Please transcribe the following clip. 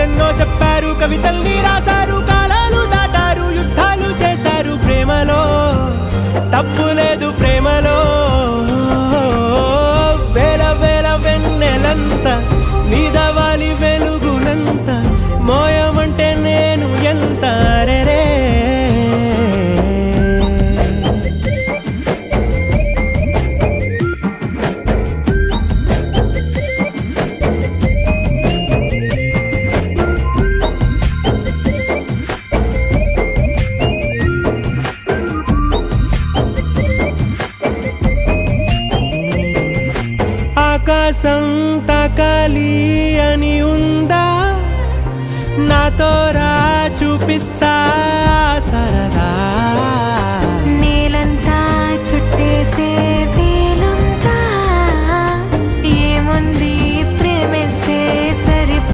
కథలెన్నో చెప్పారు, కవితల్ని రాశారు, కాలాలు దాటారు, యుద్ధాలు చేశారు. ప్రేమలో తప్పు లేదు, ప్రేమలో వేల వేల వెన్నెలంత నీదవాలి వెలుగునంత, మోయమంటే నేను ఎంత రే. ఆకాశం తాకాలి అని ఉందా, నాతో రా చూపిస్తా